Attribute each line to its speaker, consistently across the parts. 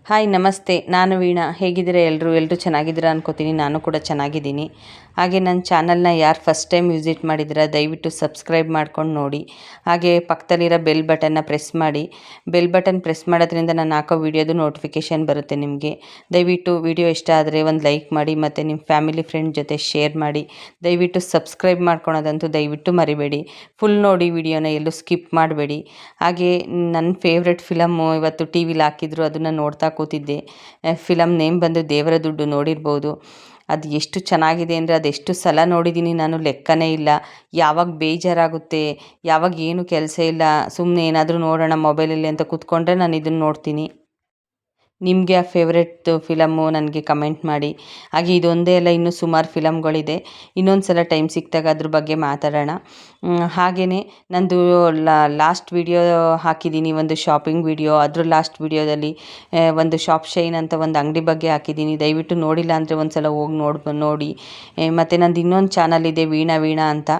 Speaker 1: Hi ನಮಸ್ತೆ, ನಾನು ವೀಣಾ. ಹೇಗಿದ್ದೀರಾ ಎಲ್ಲರೂ ಚೆನ್ನಾಗಿದ್ದೀರಾ ಅನ್ಕೋತೀನಿ. ನಾನು ಕೂಡ ಚೆನ್ನಾಗಿದ್ದೀನಿ. ಹಾಗೆ ನನ್ನ ಚಾನಲ್ನ ಯಾರು ಫಸ್ಟ್ ಟೈಮ್ ವಿಸಿಟ್ ಮಾಡಿದ್ದೀರಾ ದಯವಿಟ್ಟು ಸಬ್ಸ್ಕ್ರೈಬ್ ಮಾಡ್ಕೊಂಡು ನೋಡಿ. ಹಾಗೆ ಪಕ್ಕದಲ್ಲಿರೋ ಬೆಲ್ ಬಟನ್ನ ಪ್ರೆಸ್ ಮಾಡಿ. ಬೆಲ್ ಬಟನ್ ಪ್ರೆಸ್ ಮಾಡೋದ್ರಿಂದ ನಾನು ಹಾಕೋ ವೀಡಿಯೋದು ನೋಟಿಫಿಕೇಷನ್ ಬರುತ್ತೆ ನಿಮಗೆ. ದಯವಿಟ್ಟು ವಿಡಿಯೋ ಇಷ್ಟ ಆದರೆ ಒಂದು ಲೈಕ್ ಮಾಡಿ ಮತ್ತು ನಿಮ್ಮ ಫ್ಯಾಮಿಲಿ ಫ್ರೆಂಡ್ ಜೊತೆ ಶೇರ್ ಮಾಡಿ. ದಯವಿಟ್ಟು ಸಬ್ಸ್ಕ್ರೈಬ್ ಮಾಡ್ಕೊಳೋದಂತೂ ದಯವಿಟ್ಟು ಮರಿಬೇಡಿ. ಫುಲ್ ನೋಡಿ ವಿಡಿಯೋನ, ಎಲ್ಲೂ ಸ್ಕಿಪ್ ಮಾಡಬೇಡಿ. ಹಾಗೆ ನನ್ನ ಫೇವ್ರೆಟ್ ಫಿಲಮ್ಮು ಇವತ್ತು ಟಿ ವಿಲಿ ಹಾಕಿದ್ರು, ಅದನ್ನು ನೋಡ್ತಾ ಕೂತಿದ್ದೆ. ಫಿಲಮ್ ನೇಮ್ ಬಂದು ದೇವರ ದುಡ್ಡು, ನೋಡಿರ್ಬೋದು. ಅದು ಎಷ್ಟು ಚೆನ್ನಾಗಿದೆ ಅಂದರೆ ಅದೆಷ್ಟು ಸಲ ನೋಡಿದ್ದೀನಿ ನಾನು, ಲೆಕ್ಕನೇ ಇಲ್ಲ. ಯಾವಾಗ ಬೇಜಾರಾಗುತ್ತೆ, ಯಾವಾಗ ಏನು ಕೆಲಸ ಇಲ್ಲ, ಸುಮ್ಮನೆ ಏನಾದರೂ ನೋಡೋಣ ಮೊಬೈಲಲ್ಲಿ ಅಂತ ಕೂತ್ಕೊಂಡ್ರೆ ನಾನು ಇದನ್ನು ನೋಡ್ತೀನಿ. ನಿಮಗೆ ಆ ಫೇವ್ರೆಟ್ ಫಿಲಮ್ಮು ನನಗೆ ಕಮೆಂಟ್ ಮಾಡಿ. ಹಾಗೆ ಇದೊಂದೇ ಅಲ್ಲ, ಇನ್ನೂ ಸುಮಾರು ಫಿಲಮ್ಗಳಿದೆ. ಇನ್ನೊಂದು ಸಲ ಟೈಮ್ ಸಿಕ್ಕಿದಾಗ ಅದ್ರ ಬಗ್ಗೆ ಮಾತಾಡೋಣ. ಹಾಗೆಯೇ ನಂದು ಲಾಸ್ಟ್ ವಿಡಿಯೋ ಹಾಕಿದ್ದೀನಿ, ಒಂದು ಶಾಪಿಂಗ್ ವಿಡಿಯೋ. ಅದ್ರ ಲಾಸ್ಟ್ ವಿಡಿಯೋದಲ್ಲಿ ಒಂದು ಶಾಪ್ ಶೈನ್ ಅಂತ ಒಂದು ಅಂಗಡಿ ಬಗ್ಗೆ ಹಾಕಿದ್ದೀನಿ. ದಯವಿಟ್ಟು ನೋಡಿಲ್ಲ ಅಂದರೆ ಒಂದು ಸಲ ಹೋಗಿ ನೋಡಿ. ಮತ್ತು ನಂದು ಇನ್ನೊಂದು ಚಾನಲ್ ಇದೆ, ವೀಣಾ ಅಂತ.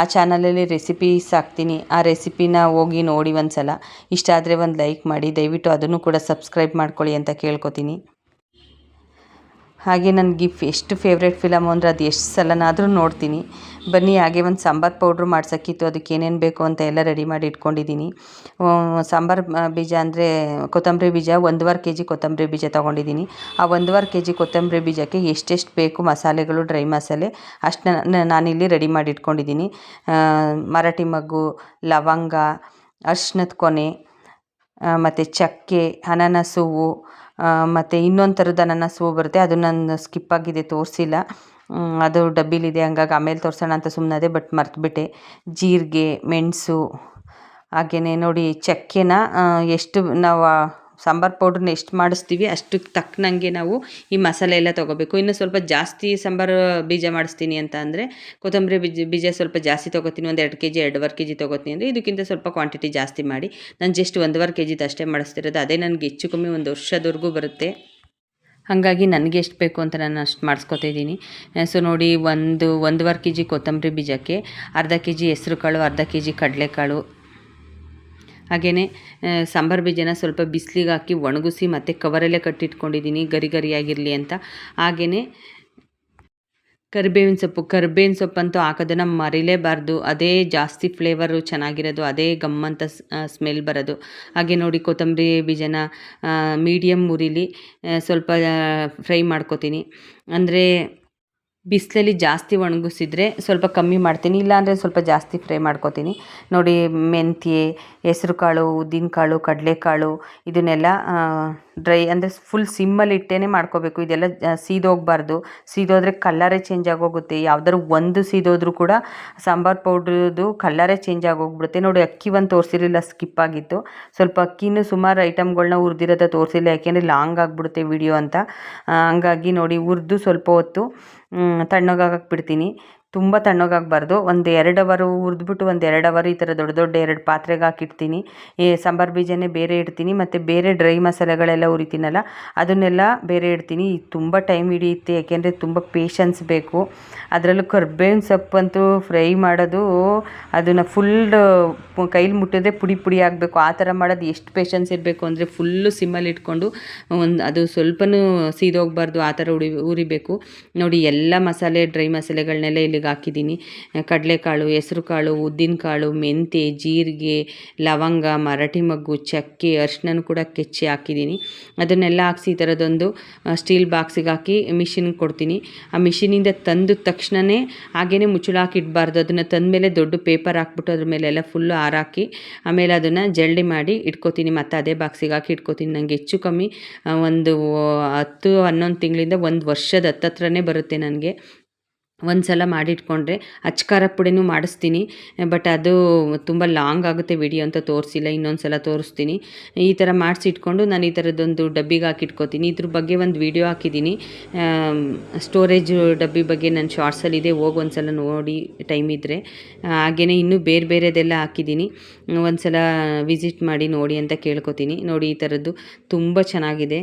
Speaker 1: ಆ ಚಾನಲಲ್ಲಿ ರೆಸಿಪೀಸ್ ಹಾಕ್ತೀನಿ. ಆ ರೆಸಿಪಿನ ಹೋಗಿ ನೋಡಿ ಒಂದು ಸಲ. ಇಷ್ಟ ಆದರೆ ಒಂದು ಲೈಕ್ ಮಾಡಿ. ದಯವಿಟ್ಟು ಅದನ್ನು ಕೂಡ ಸಬ್ಸ್ಕ್ರೈಬ್ ಮಾಡ್ಕೊಳ್ಳಿ ಅಂತ ಕೇಳ್ಕೊತೀನಿ. ಹಾಗೆ ನನಗೆ ಎಷ್ಟು ಫೇವ್ರೆಟ್ ಫಿಲಮು ಅಂದರೆ ಅದು ಎಷ್ಟು ಸಲನಾದರೂ ನೋಡ್ತೀನಿ. ಬನ್ನಿ, ಹಾಗೆ ಒಂದು ಸಾಂಬಾರು ಪೌಡ್ರು ಮಾಡ್ಸೋಕ್ಕಿತ್ತು. ಅದಕ್ಕೆ ಏನೇನು ಬೇಕು ಅಂತ ಎಲ್ಲ ರೆಡಿ ಮಾಡಿ ಇಟ್ಕೊಂಡಿದ್ದೀನಿ. ಸಾಂಬಾರು ಬೀಜ ಅಂದರೆ ಕೊತ್ತಂಬರಿ ಬೀಜ, 1.25 kg ಕೊತ್ತಂಬರಿ ಬೀಜ ತೊಗೊಂಡಿದ್ದೀನಿ. ಆ 1.25 kg ಕೊತ್ತಂಬರಿ ಬೀಜಕ್ಕೆ ಎಷ್ಟೆಷ್ಟು ಬೇಕು ಮಸಾಲೆಗಳು, ಡ್ರೈ ಮಸಾಲೆ ಅಷ್ಟನ್ನ ನಾನಿಲ್ಲಿ ರೆಡಿ ಮಾಡಿ ಇಟ್ಕೊಂಡಿದ್ದೀನಿ. ಮರಾಠಿ ಮಗ್ಗು, ಲವಂಗ, ಅರಿಶಿನದ ಕೊನೆ, ಮತ್ತು ಚಕ್ಕೆ, ಅನಾನಸ್ ಹೂವು, ಮತ್ತು ಇನ್ನೊಂದು ಥರದ ಅನಾನಸ್ ಹೂವು ಬರುತ್ತೆ. ಅದು ನಾನು ಸ್ಕಿಪ್ ಆಗಿದೆ, ತೋರಿಸಿಲ್ಲ. ಅದು ಡಬ್ಬಿಲಿದೆ, ಹಂಗಾಗಿ ಆಮೇಲೆ ತೋರಿಸೋಣ ಅಂತ ಸುಮ್ಮನೆ, ಬಟ್ ಮರ್ತುಬಿಟ್ಟೆ. ಜೀರಿಗೆ, ಮೆಣಸು, ಹಾಗೆಯೇ ನೋಡಿ ಚಕ್ಕೆನ ಎಷ್ಟು ನಾವು ಸಾಂಬಾರು ಪೌಡ್ರನ್ನ ಎಷ್ಟು ಮಾಡಿಸ್ತೀವಿ ಅಷ್ಟಕ್ಕೆ ತಕ್ಕನಂಗೆ ನಾವು ಈ ಮಸಾಲೆ ಎಲ್ಲ ತೊಗೋಬೇಕು. ಇನ್ನು ಸ್ವಲ್ಪ ಜಾಸ್ತಿ ಸಾಂಬಾರು ಬೀಜ ಮಾಡಿಸ್ತೀನಿ ಅಂತ ಅಂದರೆ ಕೊತ್ತಂಬರಿ ಬೀಜ ಸ್ವಲ್ಪ ಜಾಸ್ತಿ ತೊಗೋತೀನಿ. ಒಂದು 2 kg 2.25 kg ತೊಗೋತೀನಿ ಅಂದರೆ ಇದಕ್ಕಿಂತ ಸ್ವಲ್ಪ ಕ್ವಾಂಟಿಟಿ ಜಾಸ್ತಿ ಮಾಡಿ. ನಾನು ಜಸ್ಟ್ 1.25 kg ಅಷ್ಟೇ ಮಾಡಿಸ್ತಿರೋದು. ಅದೇ ನನಗೆ ಹೆಚ್ಚು ಕಮ್ಮಿ 1 ವರ್ಷದವರೆಗೂ ಬರುತ್ತೆ. ಹಾಗಾಗಿ ನನಗೆ ಎಷ್ಟು ಬೇಕು ಅಂತ ನಾನು ಅಷ್ಟು ಮಾಡಿಸ್ಕೊತಿದ್ದೀನಿ. ಸೊ ನೋಡಿ, 1.25 kg ಕೊತ್ತಂಬರಿ ಬೀಜಕ್ಕೆ ಅರ್ಧ kg ಹೆಸ್ರು ಕಾಳು, ಅರ್ಧ kg ಕಡಲೆಕಾಳು, ಹಾಗೆಯೇ ಸಾಂಬಾರು ಬೀಜನ ಸ್ವಲ್ಪ ಬಿಸಿಲಿಗೆ ಹಾಕಿ ಒಣಗಿಸಿ ಮತ್ತು ಕವರಲ್ಲೇ ಕಟ್ಟಿಟ್ಕೊಂಡಿದ್ದೀನಿ ಗರಿಯಾಗಿರಲಿ ಅಂತ. ಹಾಗೆಯೇ ಕರಿಬೇವಿನ ಸೊಪ್ಪಂತೂ ಹಾಕೋದನ್ನು ಮರಿಲೇಬಾರ್ದು. ಅದೇ ಜಾಸ್ತಿ ಫ್ಲೇವರು ಚೆನ್ನಾಗಿರೋದು, ಅದೇ ಗಮ್ಮಂತ ಸ್ಮೆಲ್ ಬರೋದು. ಹಾಗೆ ನೋಡಿ, ಕೊತ್ತಂಬರಿ ಬೀಜನ ಮೀಡಿಯಮ್ ಉರಿಲಿ ಸ್ವಲ್ಪ ಫ್ರೈ ಮಾಡ್ಕೊತೀನಿ. ಅಂದರೆ ಬಿಸಿಲಲ್ಲಿ ಜಾಸ್ತಿ ಒಣಗಿಸಿದ್ರೆ ಸ್ವಲ್ಪ ಕಮ್ಮಿ ಮಾಡ್ತೀನಿ, ಇಲ್ಲಾಂದರೆ ಸ್ವಲ್ಪ ಜಾಸ್ತಿ ಫ್ರೈ ಮಾಡ್ಕೊತೀನಿ. ನೋಡಿ, ಮೆಂತ್ಯೆ, ಹೆಸ್ರು ಕಾಳು, ಉದ್ದಿನಕಾಳು, ಕಡಲೆಕಾಳು ಇದನ್ನೆಲ್ಲ ಡ್ರೈ ಅಂದರೆ ಫುಲ್ ಸಿಮ್ಮಲ್ಲಿ ಇಟ್ಟೇ ಮಾಡ್ಕೋಬೇಕು. ಇದೆಲ್ಲ ಸೀದೋಗಬಾರ್ದು. ಸೀದೋದ್ರೆ ಕಲ್ಲರೇ ಚೇಂಜ್ ಆಗೋಗುತ್ತೆ. ಯಾವ್ದಾದ್ರು ಒಂದು ಸೀದೋದ್ರೂ ಕೂಡ ಸಾಂಬಾರು ಪೌಡ್ರದು ಕಲ್ಲರೇ ಚೇಂಜ್ ಆಗೋಗ್ಬಿಡುತ್ತೆ. ನೋಡಿ, ಅಕ್ಕಿ ಒಂದು ತೋರಿಸಿರಲಿಲ್ಲ, ಸ್ಕಿಪ್ ಆಗಿತ್ತು. ಸ್ವಲ್ಪ ಅಕ್ಕಿನೂ ಸುಮಾರು ಐಟಮ್ಗಳನ್ನ ಹುರಿದಿರೋದ ತೋರಿಸಿಲ್ಲ, ಯಾಕೆಂದರೆ ಲಾಂಗ್ ಆಗಿಬಿಡುತ್ತೆ ವಿಡಿಯೋ ಅಂತ. ಹಂಗಾಗಿ ನೋಡಿ, ಹುರಿದು ಸ್ವಲ್ಪ ಹೊತ್ತು ತಣ್ಣಗಾಗಕ್ಕೆ ಬಿಡ್ತೀನಿ. ತುಂಬ ತಣ್ಣಗಾಗಬಾರ್ದು. ಒಂದು 2 ಅವರು ಹುರಿದ್ಬಿಟ್ಟು ಒಂದು 2 ಅವರು ಈ ಥರ ದೊಡ್ಡ 2 ಪಾತ್ರೆಗೆ ಹಾಕಿಡ್ತೀನಿ. ಈ ಸಾಂಬಾರು ಬೀಜನೇ ಬೇರೆ ಇಡ್ತೀನಿ, ಮತ್ತು ಬೇರೆ ಡ್ರೈ ಮಸಾಲೆಗಳೆಲ್ಲ ಹುರಿತೀನಲ್ಲ ಅದನ್ನೆಲ್ಲ ಬೇರೆ ಇಡ್ತೀನಿ. ತುಂಬ ಟೈಮ್ ಹಿಡಿಯುತ್ತೆ, ಯಾಕೆಂದರೆ ತುಂಬ ಪೇಷನ್ಸ್ ಬೇಕು. ಅದರಲ್ಲೂ ಕರ್ಬೇವಿನ ಸೊಪ್ಪಂತೂ ಫ್ರೈ ಮಾಡೋದು, ಅದನ್ನು ಫುಲ್ ಕೈಲಿ ಮುಟ್ಟಿದ್ರೆ ಪುಡಿ ಆಗಬೇಕು. ಆ ಥರ ಮಾಡೋದು ಎಷ್ಟು ಪೇಷನ್ಸ್ ಇರಬೇಕು ಅಂದರೆ ಫುಲ್ಲು ಸಿಮ್ಮಲ್ಲಿ ಇಟ್ಕೊಂಡು ಅದು ಸ್ವಲ್ಪನೂ ಸೀದೋಗಬಾರ್ದು, ಆ ಥರ ಉರಿಬೇಕು. ನೋಡಿ, ಎಲ್ಲ ಮಸಾಲೆ, ಡ್ರೈ ಮಸಾಲೆಗಳನ್ನೆಲ್ಲ ಇಲ್ಲಿಗೆ ಹಾಕಿದ್ದೀನಿ. ಕಡಲೆಕಾಳು, ಹೆಸ್ರು ಕಾಳು, ಉದ್ದಿನಕಾಳು, ಮೆಂತ್ಯೆ, ಜೀರಿಗೆ, ಲವಂಗ, ಮರಾಠಿ ಮಗ್ಗು, ಚಕ್ಕೆ, ಅರಿಶಿನ ಕೂಡ ಕೆಚ್ಚಿ ಹಾಕಿದ್ದೀನಿ. ಅದನ್ನೆಲ್ಲ ಹಾಕಿಸಿ ಈ ಥರದೊಂದು ಸ್ಟೀಲ್ ಬಾಕ್ಸಿಗೆ ಹಾಕಿ ಮಿಷಿನ್ಗೆ ಕೊಡ್ತೀನಿ. ಆ ಮಿಷಿನಿಂದ ತಂದ ತಕ್ಷಣವೇ ಹಾಗೇ ಮುಚ್ಚಳ ಹಾಕಿ ಇಡಬಾರ್ದು. ಅದನ್ನು ತಂದಮೇಲೆ ದೊಡ್ಡ ಪೇಪರ್ ಹಾಕ್ಬಿಟ್ಟು ಅದ್ರ ಮೇಲೆಲ್ಲ ಫುಲ್ಲು ಹಾರಾಕಿ ಆಮೇಲೆ ಅದನ್ನು ಜಲ್ಡಿ ಮಾಡಿ ಇಟ್ಕೋತೀನಿ. ಮತ್ತು ಅದೇ ಬಾಕ್ಸಿಗೆ ಹಾಕಿ ಇಟ್ಕೋತೀನಿ. ನನಗೆ ಹೆಚ್ಚು ಕಮ್ಮಿ ಒಂದು 10-11 ತಿಂಗಳಿಂದ 1 ವರ್ಷದ ಹತ್ತತ್ರನೇ ಬರುತ್ತೆ ನನಗೆ. ಒಂದು ಸಲ ಮಾಡಿಟ್ಕೊಂಡ್ರೆ. ಅಚ್ಕಾರ ಪುಡಿನೂ ಮಾಡಿಸ್ತೀನಿ, ಬಟ್ ಅದು ತುಂಬ ಲಾಂಗ್ ಆಗುತ್ತೆ ವಿಡಿಯೋ ಅಂತ ತೋರಿಸಿಲ್ಲ. ಇನ್ನೊಂದು ಸಲ ತೋರಿಸ್ತೀನಿ. ಈ ಥರ ಮಾಡಿಸಿ ಇಟ್ಕೊಂಡು ನಾನು ಈ ಥರದ್ದೊಂದು ಡಬ್ಬಿಗೆ ಹಾಕಿಟ್ಕೋತೀನಿ. ಇದ್ರ ಬಗ್ಗೆ ಒಂದು ವಿಡಿಯೋ ಹಾಕಿದ್ದೀನಿ, ಸ್ಟೋರೇಜ್ ಡಬ್ಬಿ ಬಗ್ಗೆ. ನನ್ನ ಶಾರ್ಟ್ಸಲ್ಲಿದೆ, ಹೋಗಿ ಒಂದು ಸಲ ನೋಡಿ ಟೈಮ್ ಇದ್ದರೆ. ಹಾಗೆಯೇ ಇನ್ನೂ ಬೇರೆದೆಲ್ಲ ಹಾಕಿದ್ದೀನಿ, ಒಂದು ಸಲ ವಿಸಿಟ್ ಮಾಡಿ ನೋಡಿ ಅಂತ ಕೇಳ್ಕೊತೀನಿ. ನೋಡಿ, ಈ ಥರದ್ದು ತುಂಬ ಚೆನ್ನಾಗಿದೆ.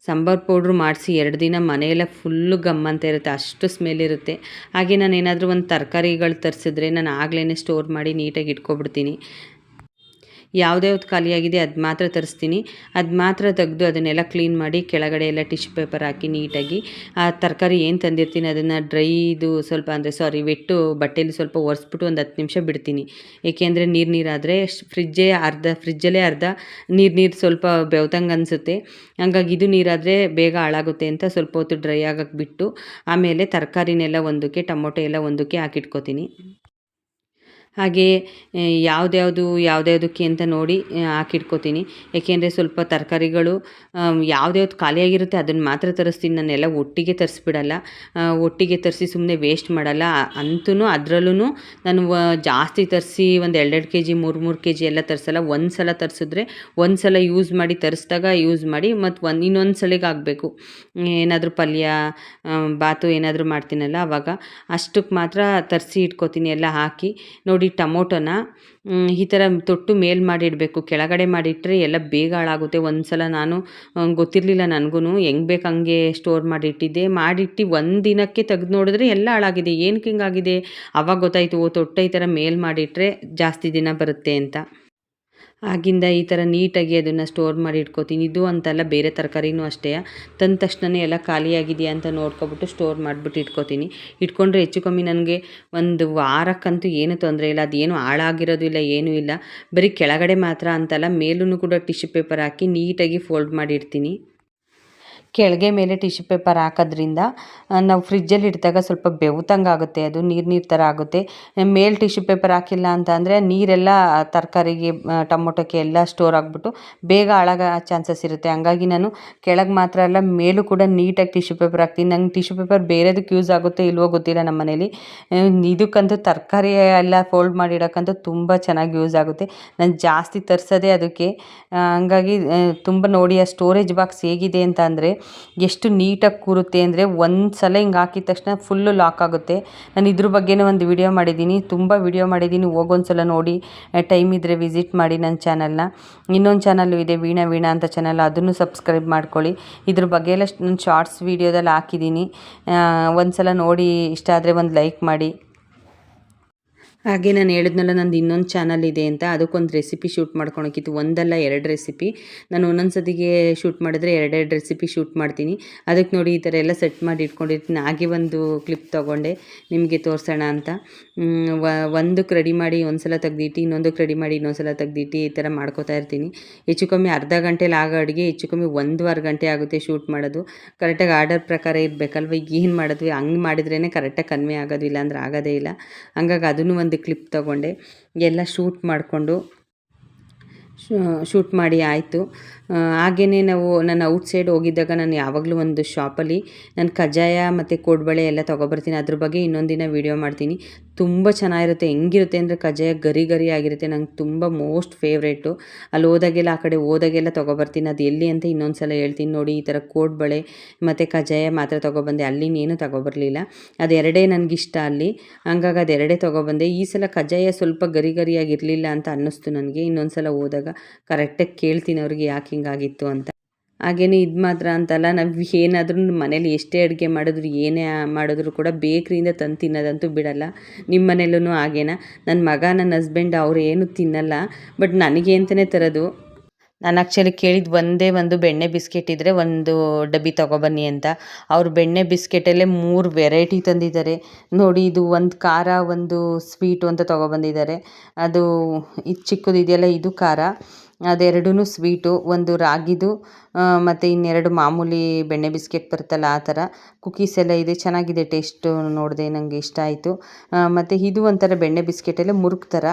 Speaker 1: ಸಾಂಬಾರು ಪೌಡ್ರು ಮಾಡಿಸಿ 2 ದಿನ ಮನೆಯೆಲ್ಲ ಫುಲ್ಲು ಗಮ್ಮಂತ ಇರುತ್ತೆ, ಅಷ್ಟು ಸ್ಮೆಲ್ ಇರುತ್ತೆ. ಹಾಗೆ ನಾನು ಏನಾದರೂ ಒಂದು ತರಕಾರಿಗಳು ತರಿಸಿದ್ರೆ ನಾನು ಆಗ್ಲೇ ಸ್ಟೋರ್ ಮಾಡಿ ನೀಟಾಗಿ ಇಟ್ಕೊಬಿಡ್ತೀನಿ. ಯಾವ್ದ್ಯಾವ್ದು ಖಾಲಿಯಾಗಿದೆ ಅದು ಮಾತ್ರ ತರಿಸ್ತೀನಿ. ಅದು ಮಾತ್ರ ತೆಗೆದು ಅದನ್ನೆಲ್ಲ ಕ್ಲೀನ್ ಮಾಡಿ ಕೆಳಗಡೆ ಎಲ್ಲ ಟಿಶ್ಯೂ ಪೇಪರ್ ಹಾಕಿ ನೀಟಾಗಿ ಆ ತರಕಾರಿ ಏನು ತಂದಿರ್ತೀನಿ ಅದನ್ನು ಡ್ರೈದು ಸ್ವಲ್ಪ ಅಂದರೆ ವೆಟ್ಟು ಬಟ್ಟೆಯಲ್ಲಿ ಸ್ವಲ್ಪ ಒರೆಸ್ಬಿಟ್ಟು ಒಂದು 10 ನಿಮಿಷ ಬಿಡ್ತೀನಿ. ಏಕೆಂದರೆ ನೀರಾದರೆ ಫ್ರಿಜ್ಜಲ್ಲೇ ಅರ್ಧ ನೀರು ಸ್ವಲ್ಪ ಬೆವ್ತಂಗೆ ಅನಿಸುತ್ತೆ. ಹಂಗಾಗಿ ಇದು ನೀರಾದರೆ ಬೇಗ ಹಾಳಾಗುತ್ತೆ ಅಂತ ಸ್ವಲ್ಪ ಹೊತ್ತು ಡ್ರೈ ಆಗಕ್ಕೆ ಬಿಟ್ಟು ಆಮೇಲೆ ತರಕಾರಿನೆಲ್ಲ ಒಂದಕ್ಕೆ ಟೊಮೊಟೊ ಎಲ್ಲ ಒಂದಕ್ಕೆ ಹಾಕಿಟ್ಕೋತೀನಿ. ಹಾಗೆಯೇ ಯಾವ್ದ್ಯಾವ್ದಕ್ಕೆ ಅಂತ ನೋಡಿ ಹಾಕಿಟ್ಕೋತೀನಿ. ಏಕೆಂದರೆ ಸ್ವಲ್ಪ ತರಕಾರಿಗಳು ಯಾವ್ದ್ಯಾವ್ದು ಖಾಲಿಯಾಗಿರುತ್ತೆ ಅದನ್ನು ಮಾತ್ರ ತರಿಸ್ತೀನಿ. ನಾನೆಲ್ಲ ಒಟ್ಟಿಗೆ ತರಿಸ್ಬಿಡಲ್ಲ. ಒಟ್ಟಿಗೆ ತರಿಸಿ ಸುಮ್ಮನೆ ವೇಸ್ಟ್ ಮಾಡಲ್ಲ. ಅಂತೂ ಅದರಲ್ಲೂ ನಾನು ಜಾಸ್ತಿ ತರಿಸಿ ಒಂದು 2 ಕೆ ಜಿ 3 ಕೆ ಜಿ ಎಲ್ಲ ತರಿಸಲ್ಲ. ಒಂದು ಸಲ ತರಿಸಿದ್ರೆ ಒಂದು ಸಲ ಯೂಸ್ ಮಾಡಿ ತರಿಸಿದಾಗ ಯೂಸ್ ಮಾಡಿ ಮತ್ತು ಇನ್ನೊಂದು ಸಲಿಗೆ ಆಗಬೇಕು. ಏನಾದರೂ ಪಲ್ಯ ಬಾತು ಏನಾದರೂ ಮಾಡ್ತೀನಲ್ಲ ಆವಾಗ ಅಷ್ಟಕ್ಕೆ ಮಾತ್ರ ತರಿಸಿ ಇಟ್ಕೋತೀನಿ ಎಲ್ಲ ಹಾಕಿ. ನೋಡಿ ಟೊಮೊಟೊನ ಈ ಥರ ತೊಟ್ಟು ಮೇಲ್ ಮಾಡಿಡಬೇಕು. ಕೆಳಗಡೆ ಮಾಡಿಟ್ರೆ ಎಲ್ಲ ಬೇಗ ಹಾಳಾಗುತ್ತೆ. ಒಂದು ಸಲ ನಾನು ಗೊತ್ತಿರಲಿಲ್ಲ ನನಗೂ, ಹೆಂಗೆ ಬೇಕು ಹಂಗೆ ಸ್ಟೋರ್ ಮಾಡಿಟ್ಟಿದ್ದೆ. ಮಾಡಿಟ್ಟು ಒಂದು ದಿನಕ್ಕೆ ತೆಗೆದು ನೋಡಿದ್ರೆ ಎಲ್ಲ ಹಾಳಾಗಿದೆ. ಏನಕ್ಕೆ ಹಿಂಗಾಗಿದೆ ಆವಾಗ ಗೊತ್ತಾಯಿತು, ತೊಟ್ಟು ಈ ಥರ ಮೇಲ್ ಮಾಡಿಟ್ರೆ ಜಾಸ್ತಿ ದಿನ ಬರುತ್ತೆ ಅಂತ. ಆಗಿಂದ ಈ ಥರ ನೀಟಾಗಿ ಅದನ್ನು ಸ್ಟೋರ್ ಮಾಡಿ ಇಟ್ಕೋತೀನಿ. ಇದು ಅಂತಲ್ಲ, ಬೇರೆ ತರಕಾರಿನೂ ಅಷ್ಟೇ. ತಂದ ತಕ್ಷಣವೇ ಎಲ್ಲ ಖಾಲಿಯಾಗಿದೆಯಾ ಅಂತ ನೋಡ್ಕೊಬಿಟ್ಟು ಸ್ಟೋರ್ ಮಾಡಿಬಿಟ್ಟು ಇಟ್ಕೋತೀನಿ. ಇಟ್ಕೊಂಡ್ರೆ ಹೆಚ್ಚು ಕಮ್ಮಿ ನನಗೆ ಒಂದು ವಾರಕ್ಕಂತೂ ಏನೂ ತೊಂದರೆ ಇಲ್ಲ. ಅದೇನು ಹಾಳಾಗಿರೋದು ಇಲ್ಲ, ಏನೂ ಇಲ್ಲ. ಬರೀ ಕೆಳಗಡೆ ಮಾತ್ರ ಅಂತಲ್ಲ, ಮೇಲೂ ಕೂಡ ಟಿಶ್ಯೂ ಪೇಪರ್ ಹಾಕಿ ನೀಟಾಗಿ ಫೋಲ್ಡ್ ಮಾಡಿರ್ತೀನಿ. ಕೆಳಗೆ ಮೇಲೆ ಟಿಶ್ಯೂ ಪೇಪರ್ ಹಾಕೋದ್ರಿಂದ ನಾವು ಫ್ರಿಜ್ಜಲ್ಲಿ ಇಟ್ಟಾಗ ಸ್ವಲ್ಪ ಬೆವ್ತಂಗೆ ಆಗುತ್ತೆ, ಅದು ನೀರು ಥರ ಆಗುತ್ತೆ. ಮೇಲೆ ಟಿಶ್ಯೂ ಪೇಪರ್ ಹಾಕಿಲ್ಲ ಅಂತ ಅಂದರೆ ನೀರೆಲ್ಲ ತರಕಾರಿಗೆ ಟೊಮೊಟೊಕ್ಕೆ ಎಲ್ಲ ಸ್ಟೋರ್ ಆಗಿಬಿಟ್ಟು ಬೇಗ ಹಾಳಾಗೋ ಚಾನ್ಸಸ್ ಇರುತ್ತೆ. ಹಂಗಾಗಿ ನಾನು ಕೆಳಗೆ ಮಾತ್ರ ಅಲ್ಲ, ಮೇಲೂ ಕೂಡ ನೀಟಾಗಿ ಟಿಶ್ಯೂ ಪೇಪರ್ ಹಾಕ್ತೀನಿ. ನಂಗೆ ಟಿಶ್ಯೂ ಪೇಪರ್ ಬೇರೆದಕ್ಕೆ ಯೂಸ್ ಆಗುತ್ತೋ ಇಲ್ವೋ ಗೊತ್ತಿಲ್ಲ. ನಮ್ಮ ಮನೇಲಿ ಇದಕ್ಕಂತೂ ತರಕಾರಿ ಎಲ್ಲ ಫೋಲ್ಡ್ ಮಾಡಿಡೋಕ್ಕಂತೂ ತುಂಬ ಚೆನ್ನಾಗಿ ಯೂಸ್ ಆಗುತ್ತೆ. ನಾನು ಜಾಸ್ತಿ ತರಿಸೋದೇ ಅದಕ್ಕೆ. ಹಂಗಾಗಿ ತುಂಬ ನೋಡಿ ಆ ಸ್ಟೋರೇಜ್ ಬಾಕ್ಸ್ ಹೇಗಿದೆ ಅಂತ ಅಂದರೆ ಎಷ್ಟು ನೀಟಾಗಿ ಕೂರುತ್ತೆ ಅಂದರೆ ಒಂದು ಸಲ ಹಿಂಗೆ ಹಾಕಿದ ತಕ್ಷಣ ಫುಲ್ಲು ಲಾಕ್ ಆಗುತ್ತೆ. ನಾನು ಇದ್ರ ಬಗ್ಗೆನೇ ಒಂದು ವಿಡಿಯೋ ಮಾಡಿದ್ದೀನಿ, ತುಂಬ ವಿಡಿಯೋ ಮಾಡಿದ್ದೀನಿ. ಹೋಗೊಂದ್ಸಲ ನೋಡಿ, ಟೈಮ್ ಇದ್ದರೆ ವಿಸಿಟ್ ಮಾಡಿ ನನ್ನ ಚಾನಲ್ನ. ಇನ್ನೊಂದು ಚಾನಲ್ಲು ಇದೆ, ವೀಣಾ ಅಂತ ಚಾನಲ್, ಅದನ್ನು ಸಬ್ಸ್ಕ್ರೈಬ್ ಮಾಡ್ಕೊಳ್ಳಿ. ಇದ್ರ ಬಗ್ಗೆ ಎಲ್ಲ ನಾನು ಶಾರ್ಟ್ಸ್ ವೀಡಿಯೋದಲ್ಲಿ ಹಾಕಿದ್ದೀನಿ. ಒಂದು ಸಲ ನೋಡಿ, ಇಷ್ಟ ಆದರೆ ಒಂದು ಲೈಕ್ ಮಾಡಿ. ಹಾಗೆ ನಾನು ಹೇಳಿದ್ನಲ್ಲ, ನಂದು ಇನ್ನೊಂದು ಚಾನಲ್ ಇದೆ ಅಂತ, ಅದಕ್ಕೊಂದು ರೆಸಿಪಿ ಶೂಟ್ ಮಾಡ್ಕೊಳಕ್ಕಿತ್ತು. ಒಂದಲ್ಲ 2 ರೆಸಿಪಿ. ನಾನು ಒಂದೊಂದು ಸತಿಗೆ ಶೂಟ್ ಮಾಡಿದ್ರೆ 2 ರೆಸಿಪಿ ಶೂಟ್ ಮಾಡ್ತೀನಿ. ಅದಕ್ಕೆ ನೋಡಿ ಈ ಥರ ಎಲ್ಲ ಸೆಟ್ ಮಾಡಿ ಇಟ್ಕೊಂಡಿರ್ತೀನಿ. ಹಾಗೆ ಒಂದು ಕ್ಲಿಪ್ ತೊಗೊಂಡೆ ನಿಮಗೆ ತೋರಿಸೋಣ ಅಂತ. ಒಂದಕ್ಕೆ ರೆಡಿ ಮಾಡಿ ಒಂದು ಸಲ ತೆಗ್ದಿಟ್ಟು, ಇನ್ನೊಂದಕ್ಕೆ ರೆಡಿ ಮಾಡಿ ಇನ್ನೊಂದು ಸಲ ತೆಗ್ದಿಟ್ಟು ಈ ಥರ ಮಾಡ್ಕೋತಾ ಇರ್ತೀನಿ. ಹೆಚ್ಚು ಕಮ್ಮಿ ಅರ್ಧ ಗಂಟೆಲಿ ಆಗೋ ಅಡುಗೆ ಹೆಚ್ಚು ಕಮ್ಮಿ 1.25 ಗಂಟೆ ಆಗುತ್ತೆ ಶೂಟ್ ಮಾಡೋದು. ಕರೆಕ್ಟಾಗಿ ಆರ್ಡರ್ ಪ್ರಕಾರ ಇರಬೇಕಲ್ವ. ಈಗ ಏನು ಮಾಡಿದ್ವಿ ಹಂಗೆ ಮಾಡಿದ್ರೇ ಕರೆಕ್ಟಾಗಿ ಕಡಿಮೆ ಆಗೋದು, ಇಲ್ಲ ಅಂದರೆ ಆಗೋದೇ ಇಲ್ಲ. ಹಂಗಾಗಿ ಅದನ್ನು ಒಂದು ಕ್ಲಿಪ್ ತೊಗೊಂಡೆ, ಎಲ್ಲ ಶೂಟ್ ಮಾಡಿ ಆಯಿತು. ಹಾಗೆಯೇ ನಾನು ಔಟ್ಸೈಡ್ ಹೋಗಿದ್ದಾಗ ನಾನು ಯಾವಾಗಲೂ ಒಂದು ಶಾಪಲ್ಲಿ ನಾನು ಕಜ್ಜಾಯ ಮತ್ತು ಕೋಡ್ಬಳೆ ಎಲ್ಲ ತೊಗೊಬರ್ತೀನಿ. ಅದ್ರ ಬಗ್ಗೆ ಇನ್ನೊಂದು ದಿನ ವೀಡಿಯೋ ಮಾಡ್ತೀನಿ. ತುಂಬ ಚೆನ್ನಾಗಿರುತ್ತೆ. ಹೆಂಗಿರುತ್ತೆ ಅಂದರೆ ಕಜ್ಜಾಯ ಗರಿ ಆಗಿರುತ್ತೆ. ನಂಗೆ ತುಂಬ ಮೋಸ್ಟ್ ಫೇವ್ರೇಟು. ಅಲ್ಲಿ ಹೋದಾಗೆಲ್ಲ ಆ ಕಡೆ ಹೋದಾಗೆಲ್ಲ ತೊಗೊಬರ್ತೀನಿ. ಅದು ಎಲ್ಲಿ ಅಂತ ಇನ್ನೊಂದು ಸಲ ಹೇಳ್ತೀನಿ. ನೋಡಿ, ಈ ಥರ ಕೋಡ್ಬಳೆ ಮತ್ತು ಕಜ್ಜಾಯ ಮಾತ್ರ ತೊಗೊಬಂದೆ. ಅಲ್ಲಿನೇನು ತೊಗೊಬರಲಿಲ್ಲ. ಅದೆರಡೇ ನನಗಿಷ್ಟ ಅಲ್ಲಿ. ಹಂಗಾಗಿ ಅದೆರಡೇ ತೊಗೊಬಂದೆ. ಈ ಸಲ ಕಜ್ಜಾಯ ಸ್ವಲ್ಪ ಗರಿಯಾಗಿರಲಿಲ್ಲ ಅಂತ ಅನ್ನಿಸ್ತು ನನಗೆ. ಇನ್ನೊಂದು ಸಲ ಹೋದಾಗ ಕರೆಕ್ಟಾಗಿ ಕೇಳ್ತೀನಿ ಅವ್ರಿಗೆ ಯಾಕೆ ಹಿಂಗಾಗಿತ್ತು ಅಂತ. ಹಾಗೆಯೇ ಇದು ಮಾತ್ರ ಅಂತಲ್ಲ, ನಾವು ಏನಾದ್ರೂ ಮನೇಲಿ ಎಷ್ಟೇ ಅಡುಗೆ ಮಾಡಿದ್ರು ಏನೇ ಮಾಡಿದ್ರು ಕೂಡ ಬೇಕ್ರಿಯಿಂದ ತಂದು ತಿನ್ನೋದಂತೂ ಬಿಡಲ್ಲ. ನಿಮ್ಮ ಮನೇಲೂ ಹಾಗೇನಾ? ನನ್ನ ಮಗ, ನನ್ನ ಹಸ್ಬೆಂಡ್ ಅವ್ರು ಏನು ತಿನ್ನಲ್ಲ, ಬಟ್ ನನಗೆ ಅಂತಲೇ ತರೋದು. ನಾನು ಆ್ಯಕ್ಚುಲಿ ಕೇಳಿದ್ದು ಒಂದೇ ಒಂದು ಬೆಣ್ಣೆ ಬಿಸ್ಕೆಟ್ ಇದ್ದರೆ ಒಂದು ಡಬ್ಬಿ ತೊಗೊಬನ್ನಿ ಅಂತ. ಅವ್ರು ಬೆಣ್ಣೆ ಬಿಸ್ಕೆಟಲ್ಲೇ 3 ವೆರೈಟಿ ತಂದಿದ್ದಾರೆ ನೋಡಿ. ಇದು ಒಂದು ಖಾರ, ಒಂದು ಸ್ವೀಟು ಅಂತ ತೊಗೊಬಂದಿದ್ದಾರೆ. ಅದು ಇದು ಚಿಕ್ಕದಿದೆಯಲ್ಲ, ಇದು ಖಾರ, ಅದೆರಡೂ ಸ್ವೀಟು. ಒಂದು ರಾಗಿದು ಮತ್ತು ಇನ್ನೆರಡು ಮಾಮೂಲಿ ಬೆಣ್ಣೆ ಬಿಸ್ಕೆಟ್ ಬರುತ್ತಲ್ಲ ಆ ಥರ. ಕುಕ್ಕೀಸ್ ಎಲ್ಲ ಇದೆ, ಚೆನ್ನಾಗಿದೆ. ಟೇಸ್ಟು ನೋಡಿದೆ, ನನಗೆ ಇಷ್ಟ ಆಯಿತು. ಮತ್ತು ಇದು ಒಂಥರ ಬೆಣ್ಣೆ ಬಿಸ್ಕೆಟಲ್ಲೇ ಮುರುಕು ಥರ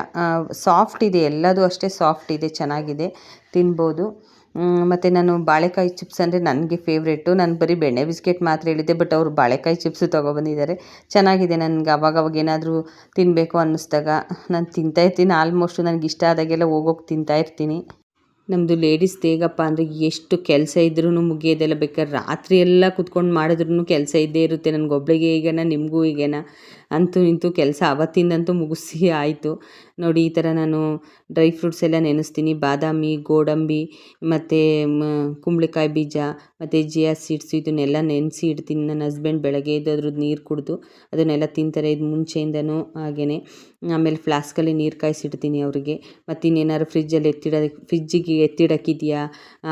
Speaker 1: ಸಾಫ್ಟ್ ಇದೆ. ಎಲ್ಲದೂ ಅಷ್ಟೇ ಸಾಫ್ಟ್ ಇದೆ, ಚೆನ್ನಾಗಿದೆ, ತಿನ್ಬೋದು. ಮತ್ತು ನಾನು ಬಾಳೆಕಾಯಿ ಚಿಪ್ಸ್ ಅಂದರೆ ನನಗೆ ಫೇವ್ರೇಟು. ನಾನು ಬರೀ ಬೆಣ್ಣೆ ಬಿಸ್ಕೆಟ್ ಮಾತ್ರ ಹೇಳಿದ್ದೆ, ಬಟ್ ಅವರು ಬಾಳೆಕಾಯಿ ಚಿಪ್ಸು ತೊಗೊಬಂದಿದ್ದಾರೆ. ಚೆನ್ನಾಗಿದೆ. ನನಗೆ ಅವಾಗವಾಗ ಏನಾದರೂ ತಿನ್ನಬೇಕು ಅನ್ನಿಸ್ದಾಗ ನಾನು ತಿಂತಾಯಿರ್ತೀನಿ. ಆಲ್ಮೋಸ್ಟು ನನಗೆ ಇಷ್ಟ ಆದಾಗೆಲ್ಲ ಹೋಗೋಗಿ ತಿಂತಾಯಿರ್ತೀನಿ. ನಮ್ಮದು ಲೇಡೀಸ್ ಹೇಗಪ್ಪ ಅಂದರೆ ಎಷ್ಟು ಕೆಲಸ ಇದ್ರೂ ಮುಗಿಯೋದೆಲ್ಲ. ಬೇಕಾದ್ರೆ ರಾತ್ರಿ ಎಲ್ಲ ಕುತ್ಕೊಂಡು ಮಾಡಿದ್ರೂ ಕೆಲಸ ಇದ್ದೇ ಇರುತ್ತೆ. ನನಗೊಬ್ಳಿಗೆ ಈಗೇನ, ನಿಮಗೂ ಈಗೇನ, ಅಂತೂ ಇಂತೂ ಕೆಲಸ ಅವತ್ತಿಂದಂತೂ ಮುಗಿಸಿ ಆಯಿತು. ನೋಡಿ, ಈ ಥರ ನಾನು ಡ್ರೈ ಫ್ರೂಟ್ಸ್ ಎಲ್ಲ ನೆನೆಸ್ತೀನಿ. ಬಾದಾಮಿ, ಗೋಡಂಬಿ ಮತ್ತು ಕುಂಬಳಕಾಯಿ ಬೀಜ ಮತ್ತು ಚಿಯಾ ಸೀಡ್ಸು ಇದನ್ನೆಲ್ಲ ನೆನೆಸಿ ಇಡ್ತೀನಿ. ನನ್ನ ಹಸ್ಬೆಂಡ್ ಬೆಳಗ್ಗೆ ಎದ್ದು ಅದ್ರದ್ದು ನೀರು ಕುಡಿದು ಅದನ್ನೆಲ್ಲ ತಿಂತಾರೆ. ಇದು ಮುಂಚೆಯಿಂದನೂ ಹಾಗೆಯೇ. ಆಮೇಲೆ ಫ್ಲಾಸ್ಕಲ್ಲಿ ನೀರು ಕಾಯಿಸಿಡ್ತೀನಿ ಅವರಿಗೆ. ಮತ್ತು ಇನ್ನೇನಾದ್ರು ಫ್ರಿಜ್ಜಿಗೆ ಎತ್ತಿಡೋಕ್ಕಿದೆಯಾ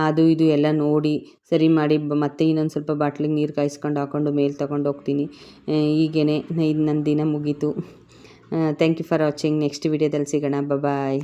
Speaker 1: ಅದು ಇದು ಎಲ್ಲ ನೋಡಿ ಸರಿ ಮಾಡಿ ಮತ್ತೆ ಇನ್ನೊಂದು ಸ್ವಲ್ಪ ಬಾಟ್ಲಿಗೆ ನೀರು ಕಾಯಿಸ್ಕೊಂಡು ಹಾಕ್ಕೊಂಡು ಮೇಲೆ ತೊಗೊಂಡು ಹೋಗ್ತೀನಿ. ಹೀಗೇ ಇದು ನನ್ನ ದಿನ ಮುಗೀತು. Thank you for watching. Next ವಿಡಿಯೋದಲ್ಲಿ ಸಿಗೋಣ. ಬಾಯ್.